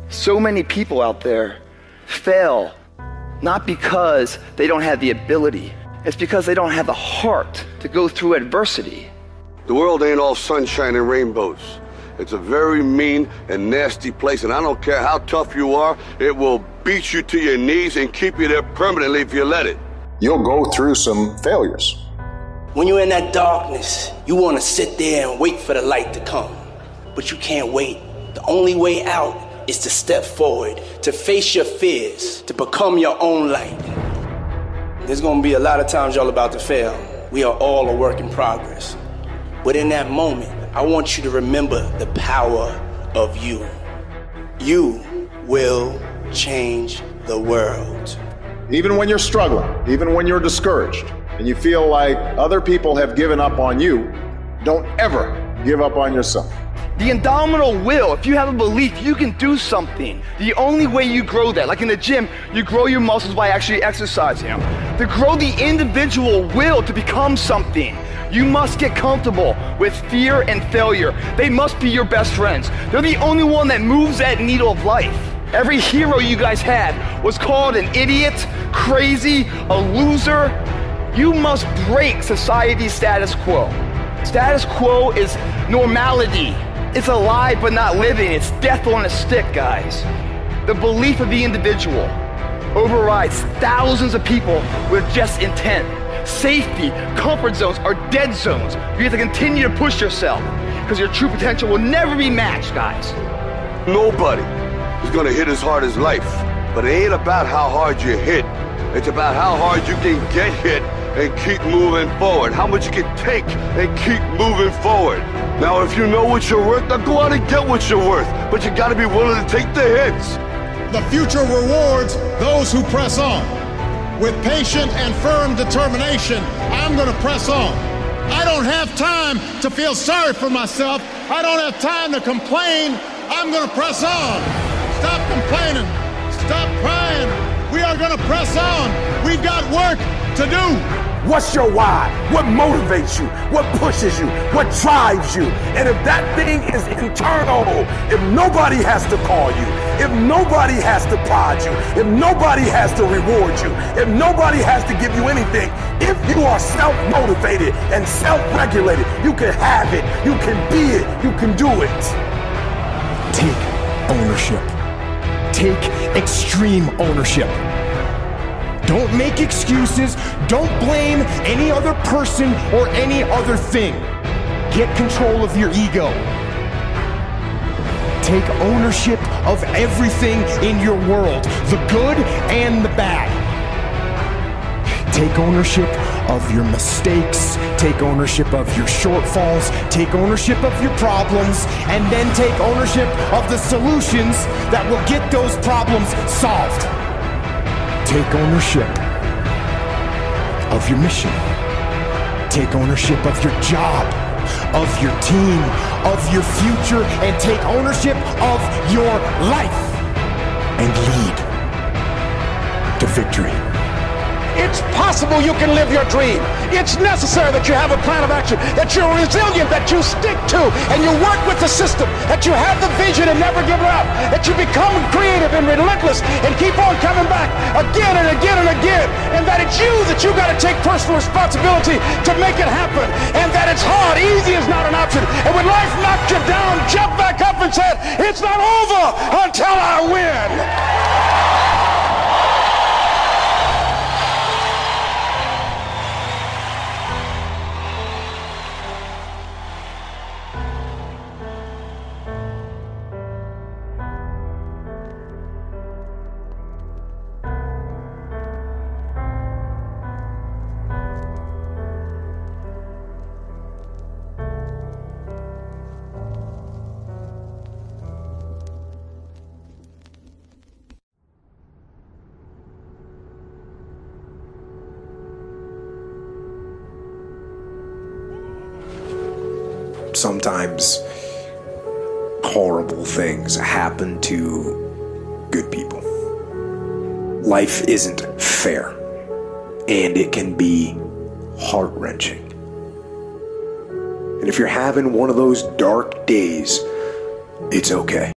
So many people out there fail, not because they don't have the ability. It's because they don't have the heart to go through adversity. The world ain't all sunshine and rainbows. It's a very mean and nasty place, and I don't care how tough you are, it will beat you to your knees and keep you there permanently if you let it. You'll go through some failures. When you're in that darkness, you want to sit there and wait for the light to come. But you can't wait. The only way out is to step forward, to face your fears, to become your own light. There's going to be a lot of times y'all about to fail. We are all a work in progress. But in that moment, I want you to remember the power of you. You will change the world. Even when you're struggling, even when you're discouraged, and you feel like other people have given up on you, don't ever give up on yourself. The indomitable will, if you have a belief you can do something, the only way you grow that, like in the gym, you grow your muscles by actually exercising them. To grow the individual will to become something, you must get comfortable with fear and failure. They must be your best friends. They're the only one that moves that needle of life. Every hero you guys had was called an idiot, crazy, a loser. You must break society's status quo. Status quo is normality. It's alive but not living. It's death on a stick, guys. The belief of the individual overrides thousands of people with just intent. Safety, comfort zones are dead zones. You have to continue to push yourself because your true potential will never be matched, guys. Nobody is gonna hit as hard as life, but it ain't about how hard you hit. It's about how hard you can get hit and keep moving forward. How much you can take and keep moving forward. Now, if you know what you're worth, then go out and get what you're worth. But you gotta be willing to take the hits. The future rewards those who press on. With patient and firm determination, I'm gonna press on. I don't have time to feel sorry for myself. I don't have time to complain. I'm gonna press on. Stop complaining. Stop crying. We are gonna press on. We've got work to do. What's your why? What motivates you? What pushes you? What drives you? And if that thing is internal, if nobody has to call you, if nobody has to prod you, if nobody has to reward you, if nobody has to give you anything, if you are self-motivated and self-regulated, you can have it, you can be it, you can do it. Take ownership. Take extreme ownership. Don't make excuses. Don't blame any other person or any other thing. Get control of your ego. Take ownership of everything in your world, the good and the bad. Take ownership of your mistakes. Take ownership of your shortfalls. Take ownership of your problems. And then take ownership of the solutions that will get those problems solved. Take ownership of your mission. Take ownership of your job, of your team, of your future, and take ownership of your life and lead to victory. It's possible you can live your dream. It's necessary that you have a plan of action, that you're resilient, that you stick to, and you work with the system, that you have the vision and never give up, that you become creative and relentless and keep on coming back again and again and again, and that it's you that you got to take personal responsibility to make it happen, and that it's hard. Easy is not an option. And when life knocked you down, jump back up and said, it's not over until I win. Sometimes horrible things happen to good people. Life isn't fair, and it can be heart-wrenching. And if you're having one of those dark days, it's okay.